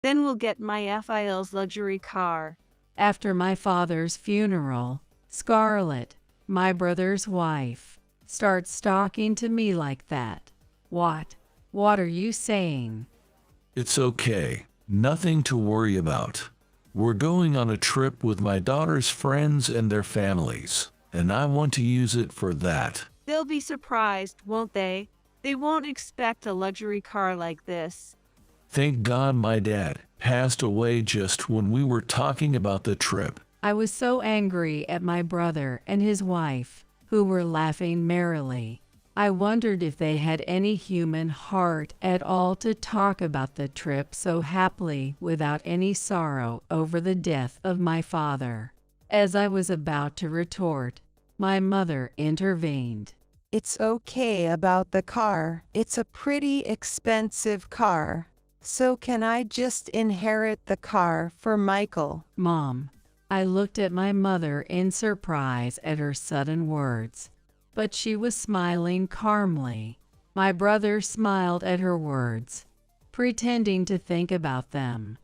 Then we'll get my SIL's luxury car. After my father's funeral, Scarlett, my brother's wife, starts talking to me like that. What? What are you saying? It's okay. Nothing to worry about. We're going on a trip with my daughter's friends and their families, and I want to use it for that. They'll be surprised, won't they? They won't expect a luxury car like this. Thank God my dad passed away just when we were talking about the trip. I was so angry at my brother and his wife, who were laughing merrily. I wondered if they had any human heart at all to talk about the trip so happily without any sorrow over the death of my father. As I was about to retort, my mother intervened. It's okay about the car. It's a pretty expensive car. So can I just inherit the car for Michael? Mom. I looked at my mother in surprise at her sudden words, but she was smiling calmly. My brother smiled at her words, pretending to think about them.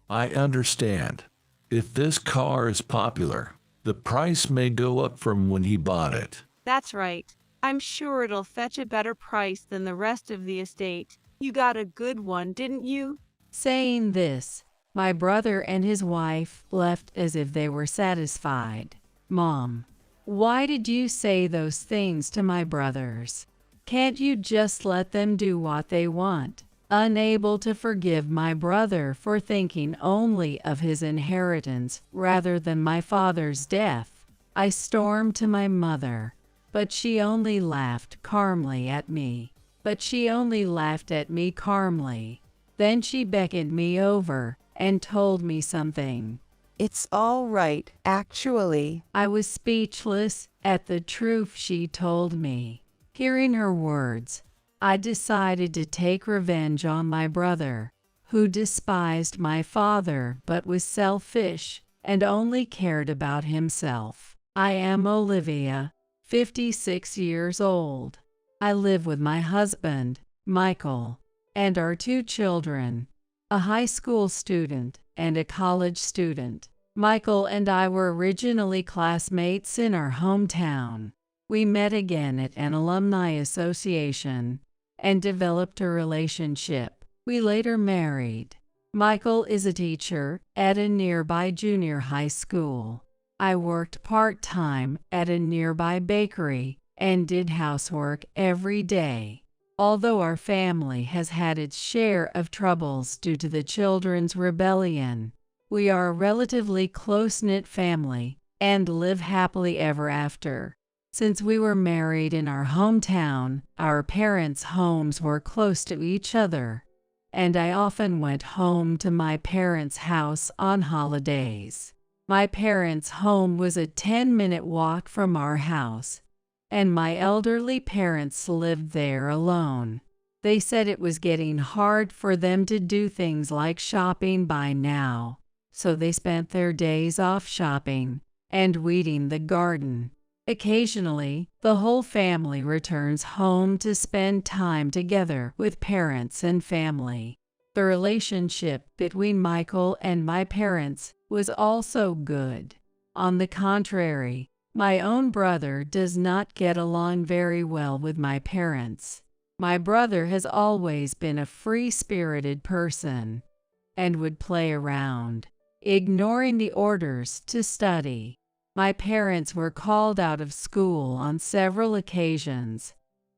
I understand. If this car is popular, the price may go up from when he bought it. That's right. I'm sure it'll fetch a better price than the rest of the estate. You got a good one, didn't you? Saying this, my brother and his wife left as if they were satisfied. Mom, why did you say those things to my brothers? Can't you just let them do what they want? Unable to forgive my brother for thinking only of his inheritance rather than my father's death, I stormed to my mother, but she only laughed calmly at me. Then she beckoned me over and told me something. It's all right, actually. I was speechless at the truth she told me. Hearing her words, I decided to take revenge on my brother, who despised my father but was selfish and only cared about himself. I am Olivia, 56 years old. I live with my husband, Michael, and our 2 children, a high school student and a college student. Michael and I were originally classmates in our hometown. We met again at an alumni association and developed a relationship. We later married. Michael is a teacher at a nearby junior high school. I worked part-time at a nearby bakery and did housework every day. Although our family has had its share of troubles due to the children's rebellion, we are a relatively close-knit family and live happily ever after. Since we were married in our hometown, our parents' homes were close to each other, and I often went home to my parents' house on holidays. My parents' home was a 10-minute walk from our house, and my elderly parents lived there alone. They said it was getting hard for them to do things like shopping by now, so they spent their days off shopping and weeding the garden. Occasionally, the whole family returns home to spend time together with parents and family. The relationship between Michael and my parents was also good. On the contrary, my own brother does not get along very well with my parents. My brother has always been a free-spirited person and would play around, ignoring the orders to study. My parents were called out of school on several occasions,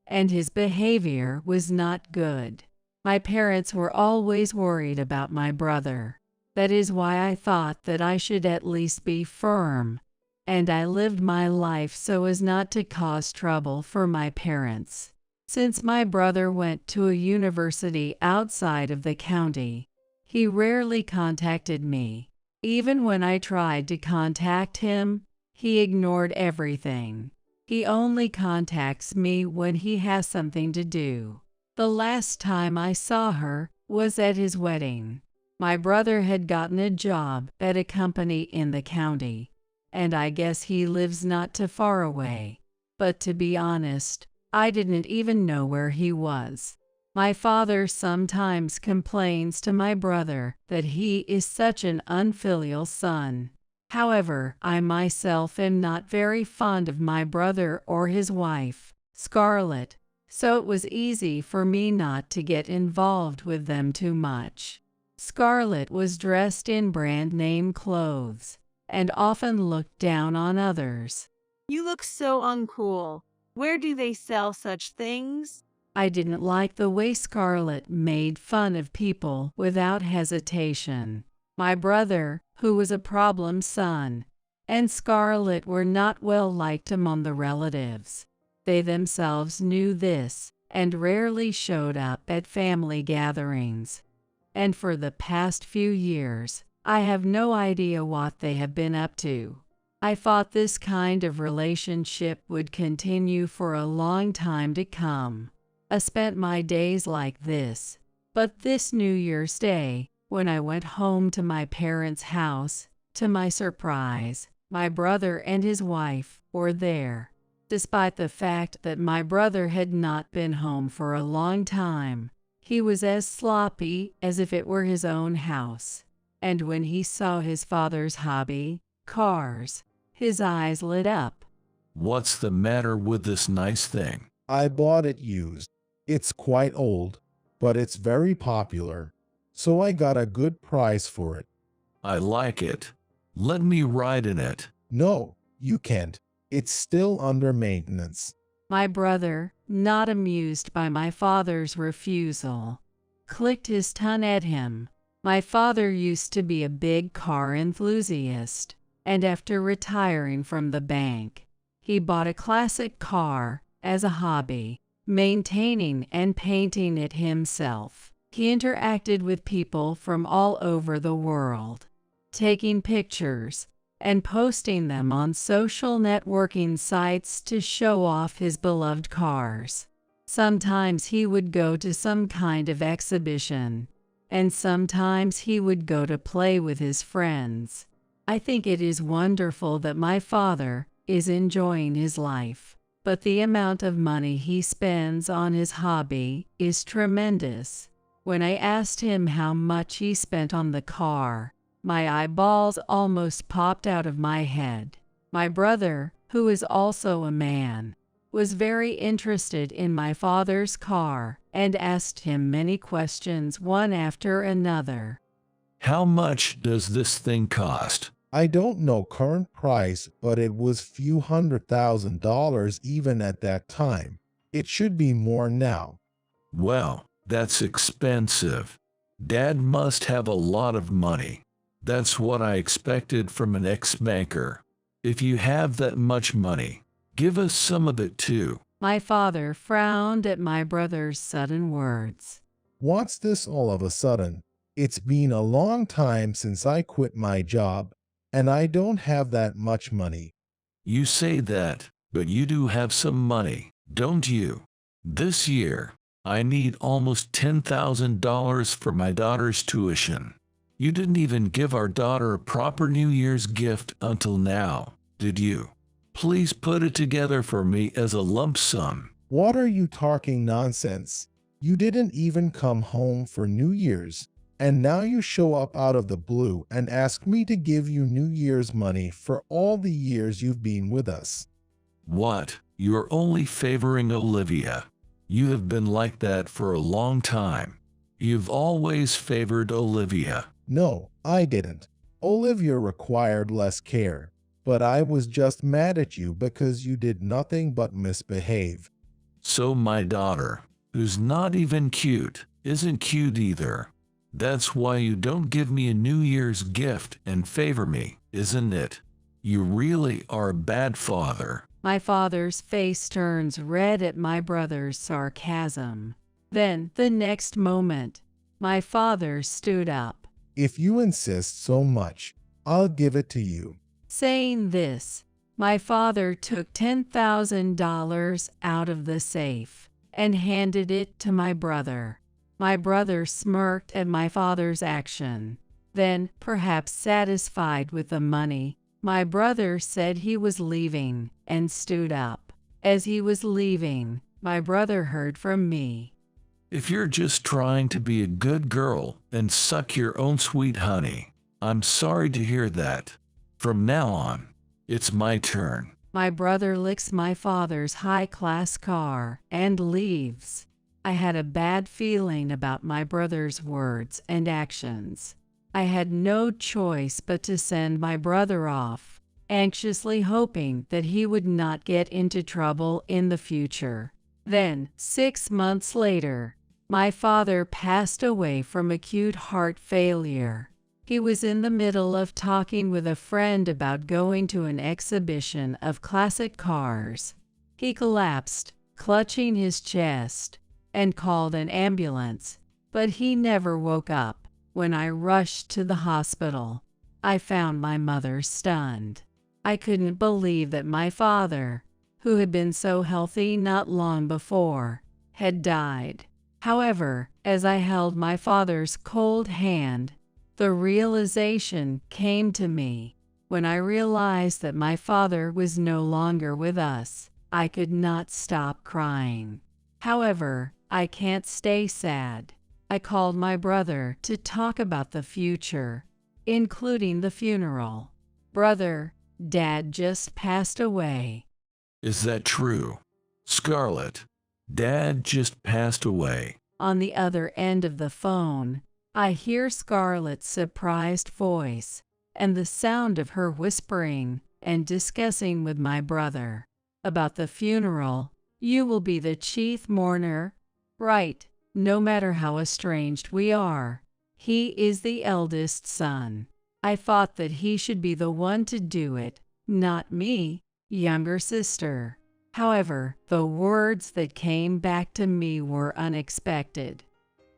and his behavior was not good. My parents were always worried about my brother. That is why I thought that I should at least be firm, and I lived my life so as not to cause trouble for my parents. Since my brother went to a university outside of the county, he rarely contacted me. Even when I tried to contact him, he ignored everything. He only contacts me when he has something to do. The last time I saw her was at his wedding. My brother had gotten a job at a company in the county, and I guess he lives not too far away. But to be honest, I didn't even know where he was. My father sometimes complains to my brother that he is such an unfilial son. However, I myself am not very fond of my brother or his wife, Scarlett, so it was easy for me not to get involved with them too much. Scarlett was dressed in brand name clothes and often looked down on others. You look so uncool. Where do they sell such things? I didn't like the way Scarlett made fun of people without hesitation. My brother, who was a problem son, and Scarlett were not well liked among the relatives. They themselves knew this and rarely showed up at family gatherings. And for the past few years, I have no idea what they have been up to. I thought this kind of relationship would continue for a long time to come. I spent my days like this, but this New Year's Day, when I went home to my parents' house, to my surprise, my brother and his wife were there. Despite the fact that my brother had not been home for a long time, he was as sloppy as if it were his own house. And when he saw his father's hobby, cars, his eyes lit up. What's the matter with this nice thing? I bought it used. It's quite old, but it's very popular, so I got a good price for it. I like it. Let me ride in it. No, you can't. It's still under maintenance. My brother, not amused by my father's refusal, clicked his tongue at him. My father used to be a big car enthusiast, and after retiring from the bank, he bought a classic car as a hobby, maintaining and painting it himself. He interacted with people from all over the world, taking pictures and posting them on social networking sites to show off his beloved cars. Sometimes he would go to some kind of exhibition, and sometimes he would go to play with his friends. I think it is wonderful that my father is enjoying his life, but the amount of money he spends on his hobby is tremendous. When I asked him how much he spent on the car, my eyeballs almost popped out of my head. My brother, who is also a man, was very interested in my father's car and asked him many questions one after another. How much does this thing cost? I don't know current price, but it was few $100,000 even at that time. It should be more now. Well, that's expensive. Dad must have a lot of money. That's what I expected from an ex-banker. If you have that much money, give us some of it too. My father frowned at my brother's sudden words. What's this all of a sudden? It's been a long time since I quit my job, and I don't have that much money. You say that, but you do have some money, don't you? This year, I need almost $10,000 for my daughter's tuition. You didn't even give our daughter a proper New Year's gift until now, did you? Please put it together for me as a lump sum. What are you talking nonsense? You didn't even come home for New Year's, and now you show up out of the blue and ask me to give you New Year's money for all the years you've been with us. What? You're only favoring Olivia. You have been like that for a long time. You've always favored Olivia. No, I didn't. Olivia required less care, but I was just mad at you because you did nothing but misbehave. So my daughter, who's not even cute, isn't cute either. That's why you don't give me a New Year's gift and favor me, isn't it? You really are a bad father. My father's face turns red at my brother's sarcasm. Then, the next moment, my father stood up. If you insist so much, I'll give it to you. Saying this, my father took $10,000 out of the safe and handed it to my brother. My brother smirked at my father's action. Then, perhaps satisfied with the money, my brother said he was leaving and stood up. As he was leaving, my brother heard from me. If you're just trying to be a good girl and suck your own sweet honey, I'm sorry to hear that. From now on, it's my turn. My brother licks my father's high-class car and leaves. I had a bad feeling about my brother's words and actions. I had no choice but to send my brother off, anxiously hoping that he would not get into trouble in the future. Then, 6 months later, my father passed away from acute heart failure. He was in the middle of talking with a friend about going to an exhibition of classic cars. He collapsed, clutching his chest, and called an ambulance, but he never woke up. When I rushed to the hospital, I found my mother stunned. I couldn't believe that my father, who had been so healthy not long before, had died. However, as I held my father's cold hand, the realization came to me. When I realized that my father was no longer with us, I could not stop crying. However, I can't stay sad. I called my brother to talk about the future, including the funeral. Brother, Dad just passed away. Is that true? Scarlett, Dad just passed away. On the other end of the phone, I hear Scarlett's surprised voice and the sound of her whispering and discussing with my brother about the funeral. You will be the chief mourner, right? No matter how estranged we are, he is the eldest son. I thought that he should be the one to do it, not me, younger sister. However, the words that came back to me were unexpected.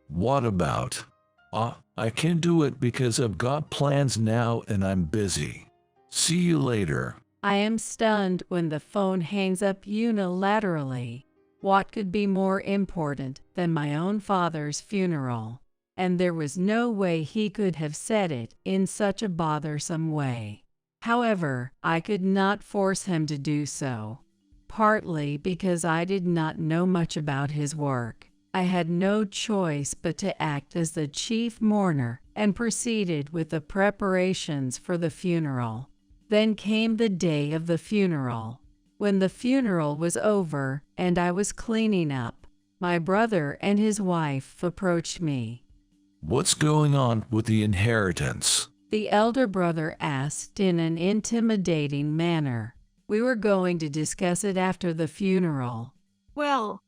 What about? I can't do it because I've got plans now and I'm busy. See you later. I am stunned when the phone hangs up unilaterally. What could be more important than my own father's funeral? And there was no way he could have said it in such a bothersome way. However, I could not force him to do so, partly because I did not know much about his work. I had no choice but to act as the chief mourner and proceeded with the preparations for the funeral. Then came the day of the funeral. When the funeral was over and I was cleaning up, my brother and his wife approached me. What's going on with the inheritance? The elder brother asked in an intimidating manner. We were going to discuss it after the funeral. Well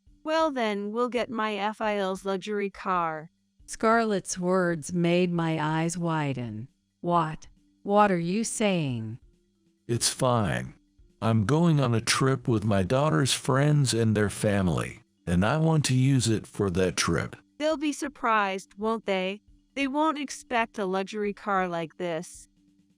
then, we'll get my SIL's luxury car. Scarlett's words made my eyes widen. What are you saying? It's fine. I'm going on a trip with my daughter's friends and their family, and I want to use it for that trip. They'll be surprised, won't they? They won't expect a luxury car like this.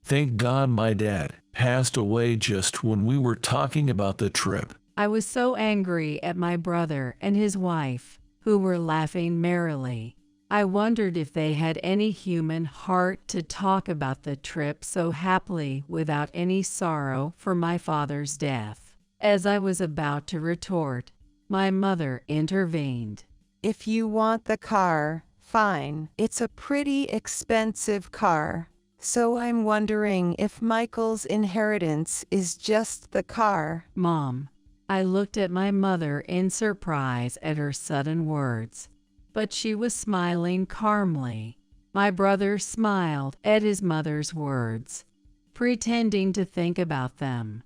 Thank God my dad passed away just when we were talking about the trip. I was so angry at my brother and his wife, who were laughing merrily. I wondered if they had any human heart to talk about the trip so happily without any sorrow for my father's death. As I was about to retort, my mother intervened. If you want the car, fine. It's a pretty expensive car. So I'm wondering if Michael's inheritance is just the car. Mom, I looked at my mother in surprise at her sudden words, but she was smiling calmly. My brother smiled at his mother's words, pretending to think about them.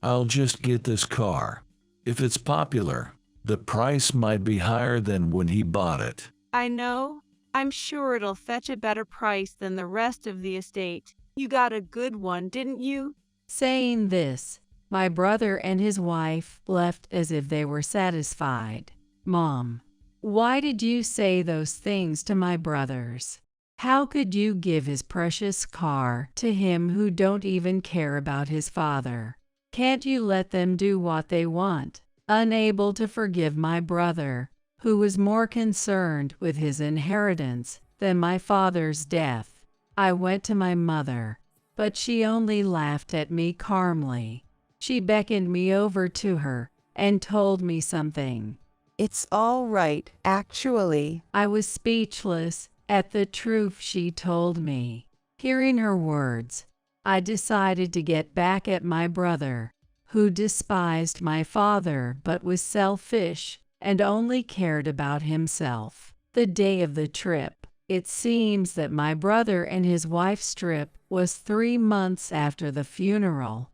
I'll just get this car. If it's popular, the price might be higher than when he bought it. I know. I'm sure it'll fetch a better price than the rest of the estate. You got a good one, didn't you? Saying this, my brother and his wife left as if they were satisfied. Mom, why did you say those things to my brothers? How could you give his precious car to him who don't even care about his father? Can't you let them do what they want? Unable to forgive my brother, who was more concerned with his inheritance than my father's death, I went to my mother, but she only laughed at me calmly. She beckoned me over to her and told me something. It's all right, actually. I was speechless at the truth she told me. Hearing her words, I decided to get back at my brother, who despised my father but was selfish and only cared about himself. The day of the trip, it seems that my brother and his wife's trip was 3 months after the funeral,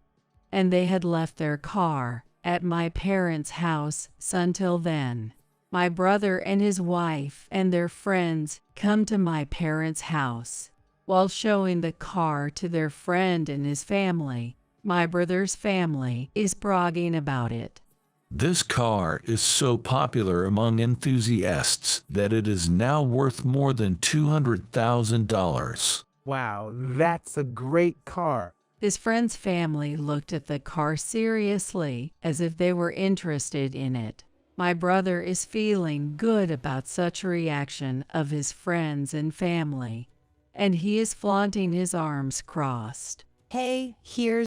and they had left their car at my parents' house until then. My brother and his wife and their friends come to my parents' house. While showing the car to their friend and his family, my brother's family is bragging about it. This car is so popular among enthusiasts that it is now worth more than $200,000. Wow, that's a great car. His friend's family looked at the car seriously, as if they were interested in it. My brother is feeling good about such a reaction of his friends and family, and he is flaunting his arms crossed. Hey, here's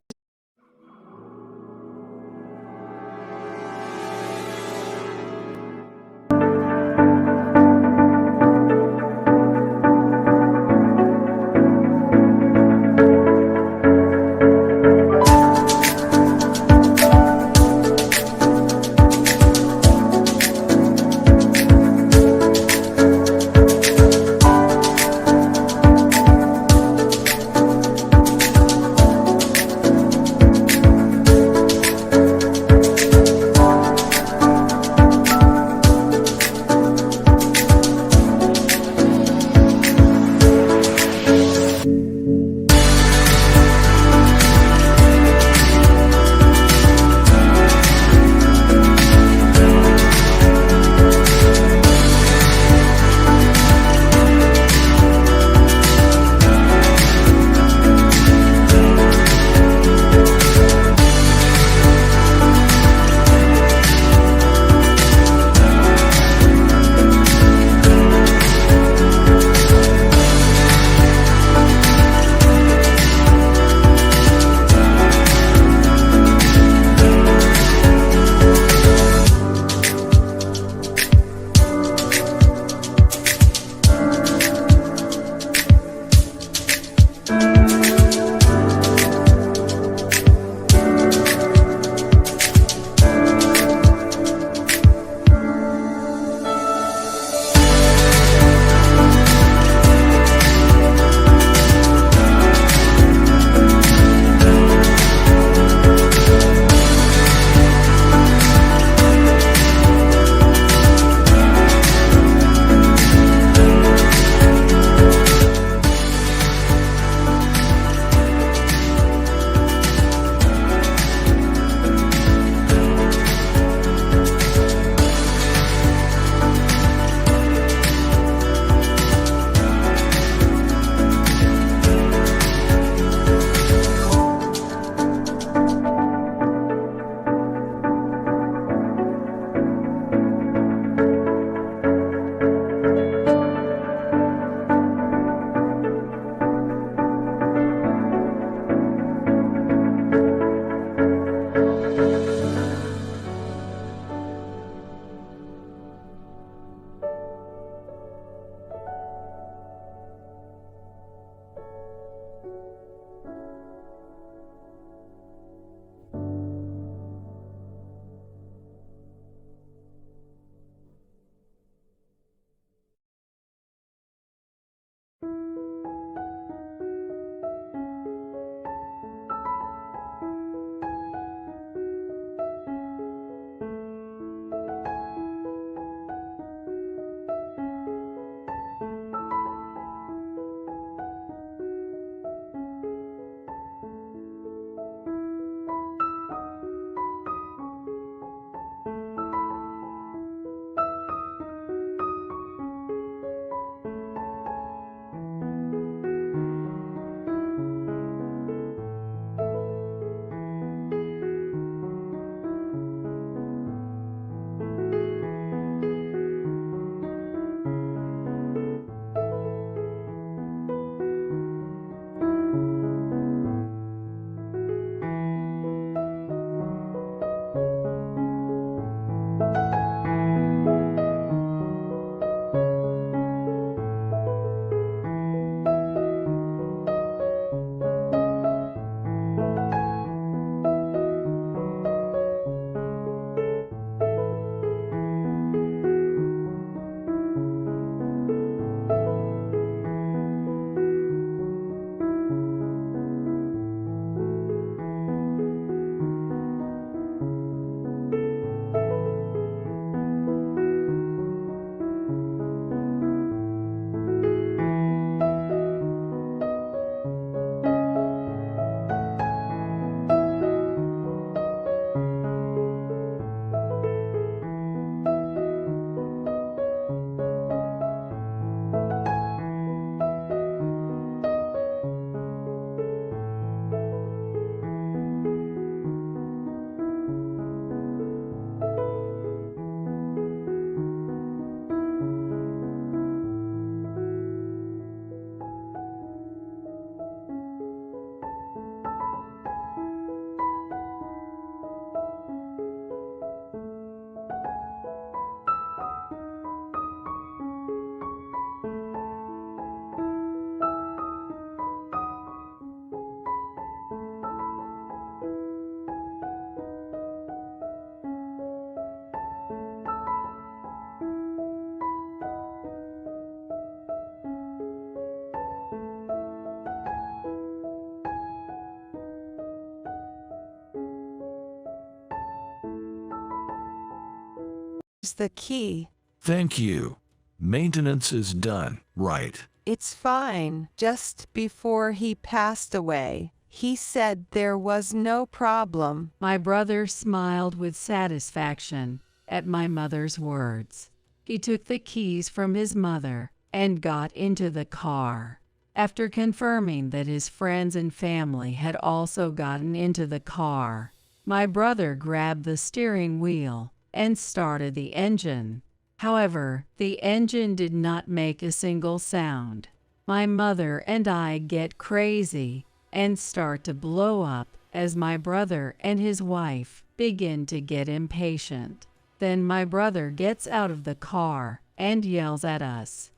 Here's the key. Thank you. Maintenance is done, right? It's fine. Just before he passed away, he said there was no problem. My brother smiled with satisfaction at my mother's words. He took the keys from his mother and got into the car. After confirming that his friends and family had also gotten into the car, my brother grabbed the steering wheel and started the engine. However, the engine did not make a single sound. My mother and I get crazy and start to blow up as my brother and his wife begin to get impatient. Then my brother gets out of the car and yells at us.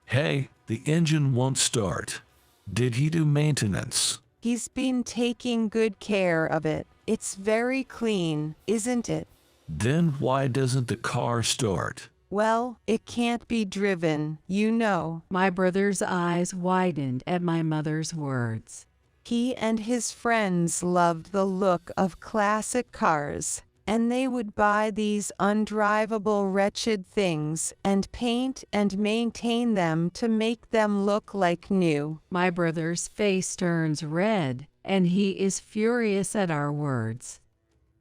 Hey, the engine won't start. Did he do maintenance? He's been taking good care of it. It's very clean, isn't it? Then why doesn't the car start? Well, it can't be driven, you know. My brother's eyes widened at my mother's words. He and his friends loved the look of classic cars, and they would buy these undrivable wretched things and paint and maintain them to make them look like new. My brother's face turns red, and he is furious at our words.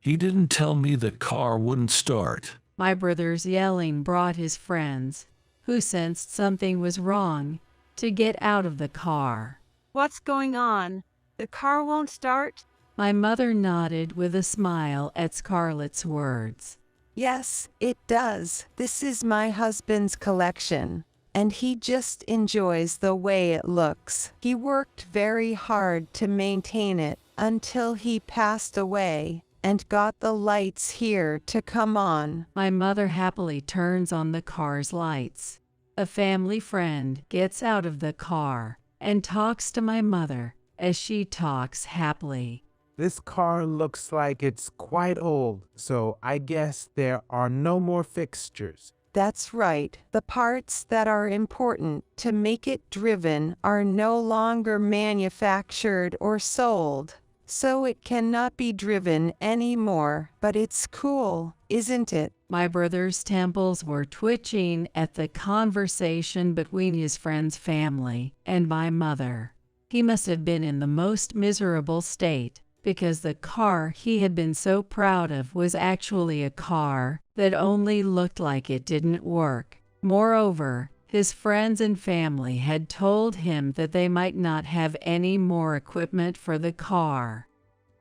He didn't tell me the car wouldn't start. My brother's yelling brought his friends, who sensed something was wrong, to get out of the car. What's going on? The car won't start? My mother nodded with a smile at Scarlett's words. Yes, it does. This is my husband's collection, and he just enjoys the way it looks. He worked very hard to maintain it until he passed away and got the lights here to come on. My mother happily turns on the car's lights. A family friend gets out of the car and talks to my mother as she talks happily. This car looks like it's quite old, so I guess there are no more fixtures. That's right. The parts that are important to make it driven are no longer manufactured or sold, so it cannot be driven anymore. But it's cool, isn't it? My brother's temples were twitching at the conversation between his friend's family and my mother. He must have been in the most miserable state, because the car he had been so proud of was actually a car that only looked like it didn't work. Moreover, his friends and family had told him that they might not have any more equipment for the car.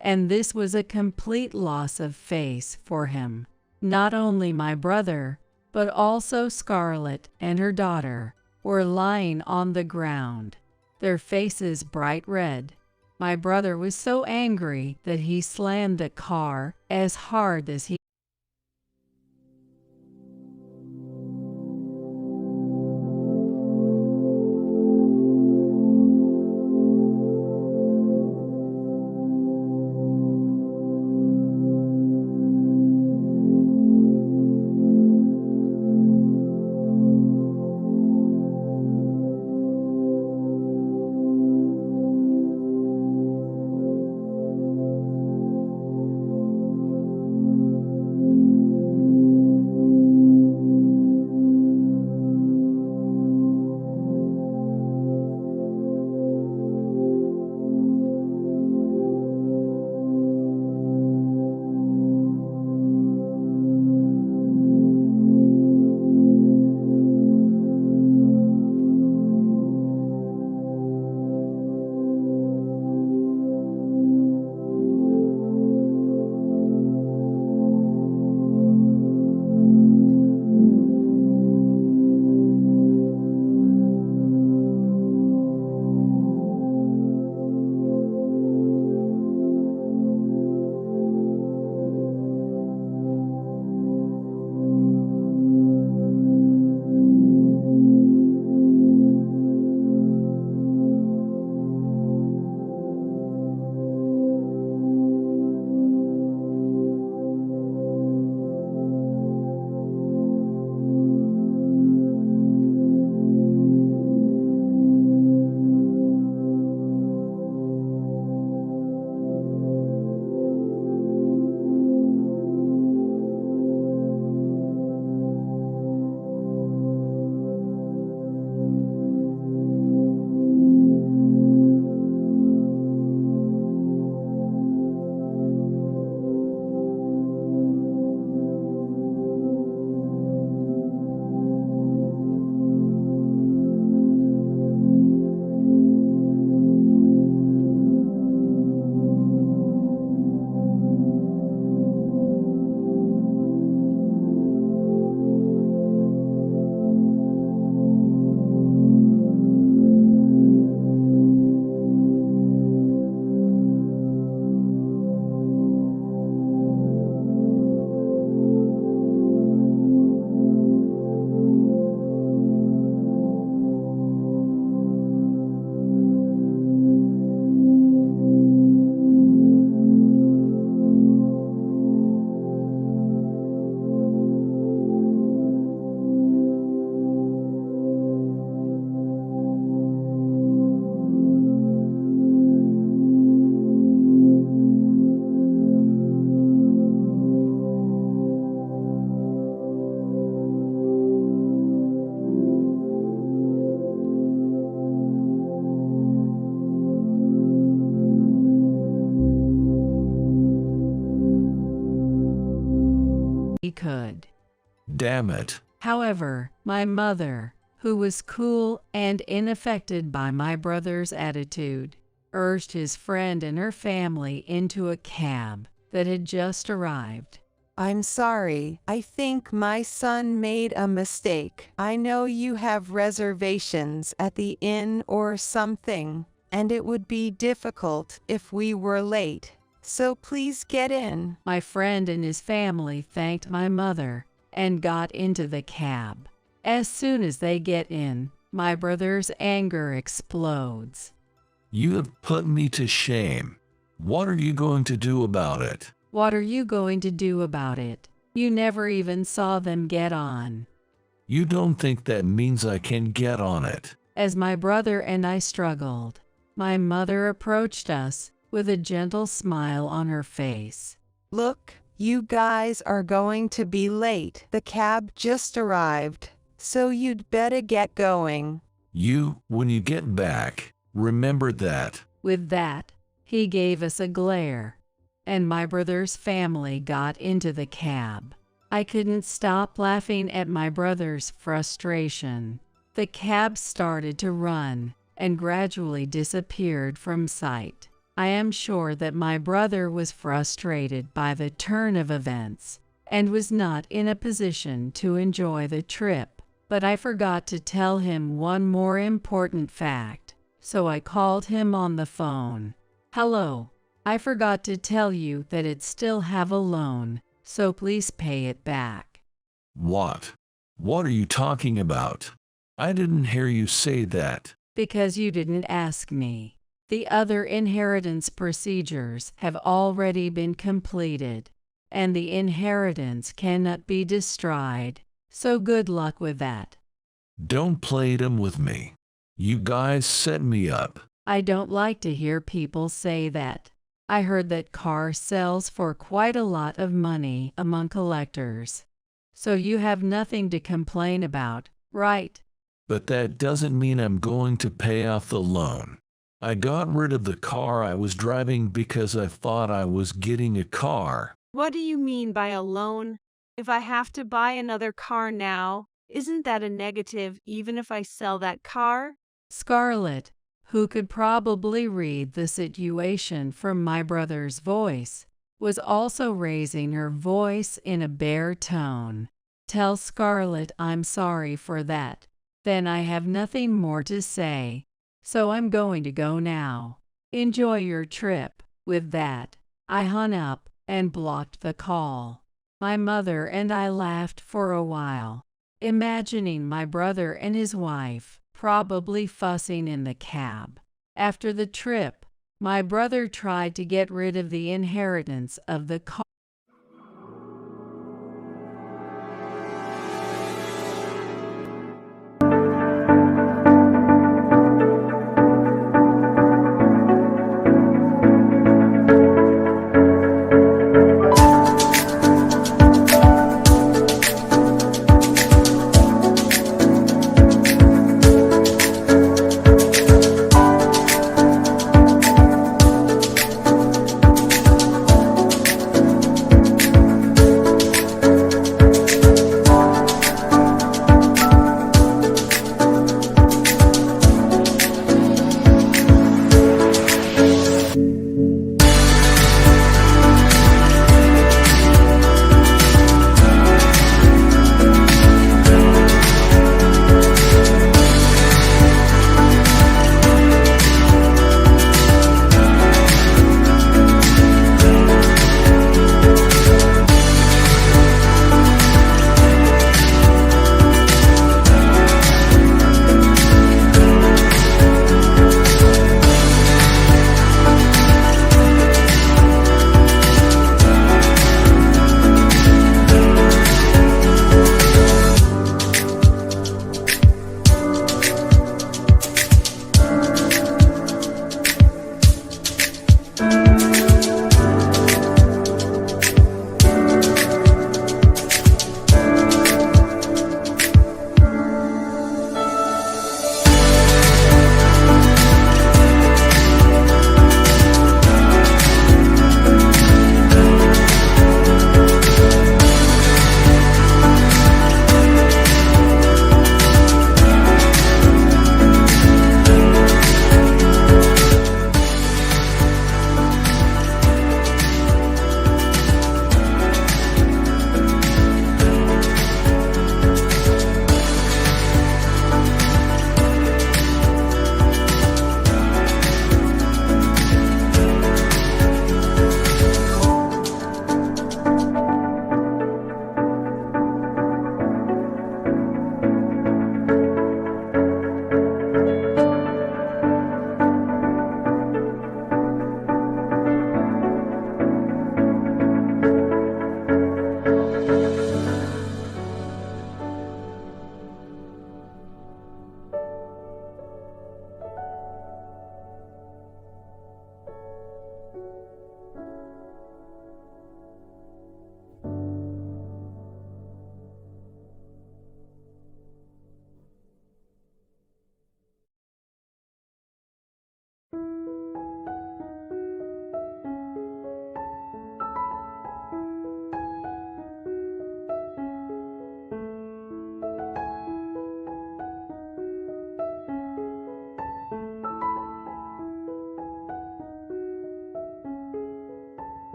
And this was a complete loss of face for him. Not only my brother, but also Scarlett and her daughter were lying on the ground, their faces bright red. My brother was so angry that he slammed the car as hard as he we could. Damn it. However, my mother, who was cool and unaffected by my brother's attitude, urged his friend and her family into a cab that had just arrived. I'm sorry. I think my son made a mistake. I know you have reservations at the inn or something, and it would be difficult if we were late. So please get in. My friend and his family thanked my mother and got into the cab. As soon as they get in, my brother's anger explodes. You have put me to shame. What are you going to do about it? What are you going to do about it? You never even saw them get on. You don't think that means I can get on it? As my brother and I struggled, my mother approached us with a gentle smile on her face. Look, you guys are going to be late. The cab just arrived, so you'd better get going. When you get back, remember that. With that, he gave us a glare, and my brother's family got into the cab. I couldn't stop laughing at my brother's frustration. The cab started to run and gradually disappeared from sight. I am sure that my brother was frustrated by the turn of events and was not in a position to enjoy the trip, but I forgot to tell him one more important fact, so I called him on the phone. Hello. I forgot to tell you that it still have a loan, so please pay it back. What? What are you talking about? I didn't hear you say that. Because you didn't ask me. The other inheritance procedures have already been completed, and the inheritance cannot be destroyed, so good luck with that. Don't play them with me. You guys set me up. I don't like to hear people say that. I heard that car sells for quite a lot of money among collectors. So you have nothing to complain about, right? But that doesn't mean I'm going to pay off the loan. I got rid of the car I was driving because I thought I was getting a car. What do you mean by a loan? If I have to buy another car now, isn't that a negative even if I sell that car? Scarlett, who could probably read the situation from my brother's voice, was also raising her voice in a bare tone. Tell Scarlett I'm sorry for that. Then I have nothing more to say, so I'm going to go now. Enjoy your trip. With that, I hung up and blocked the call. My mother and I laughed for a while, imagining my brother and his wife probably fussing in the cab. After the trip, my brother tried to get rid of the inheritance of the car.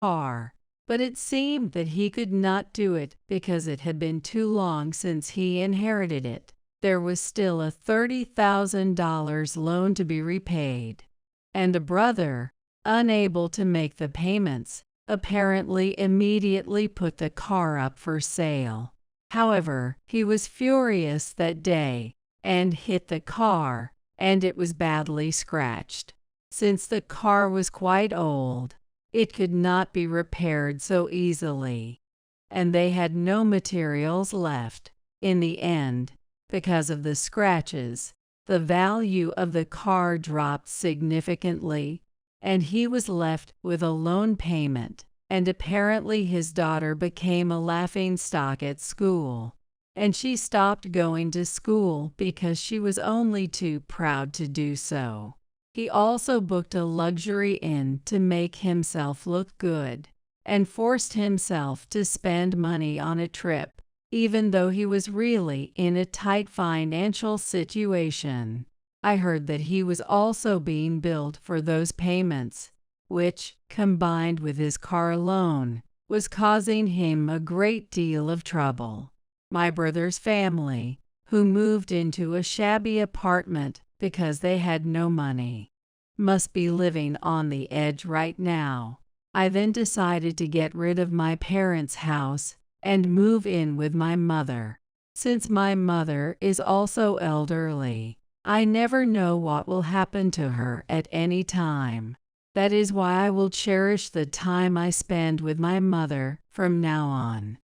car. But it seemed that he could not do it because it had been too long since he inherited it. There was still a $30,000 loan to be repaid, and a brother, unable to make the payments, apparently immediately put the car up for sale. However, he was furious that day and hit the car, and it was badly scratched. Since the car was quite old, it could not be repaired so easily, and they had no materials left. In the end, because of the scratches, the value of the car dropped significantly, and he was left with a loan payment, and apparently his daughter became a laughingstock at school, and she stopped going to school because she was only too proud to do so. He also booked a luxury inn to make himself look good, and forced himself to spend money on a trip, even though he was really in a tight financial situation. I heard that he was also being billed for those payments, which, combined with his car loan, was causing him a great deal of trouble. My brother's family, who moved into a shabby apartment because they had no money, must be living on the edge right now. I then decided to get rid of my parents' house and move in with my mother. Since my mother is also elderly, I never know what will happen to her at any time. That is why I will cherish the time I spend with my mother from now on.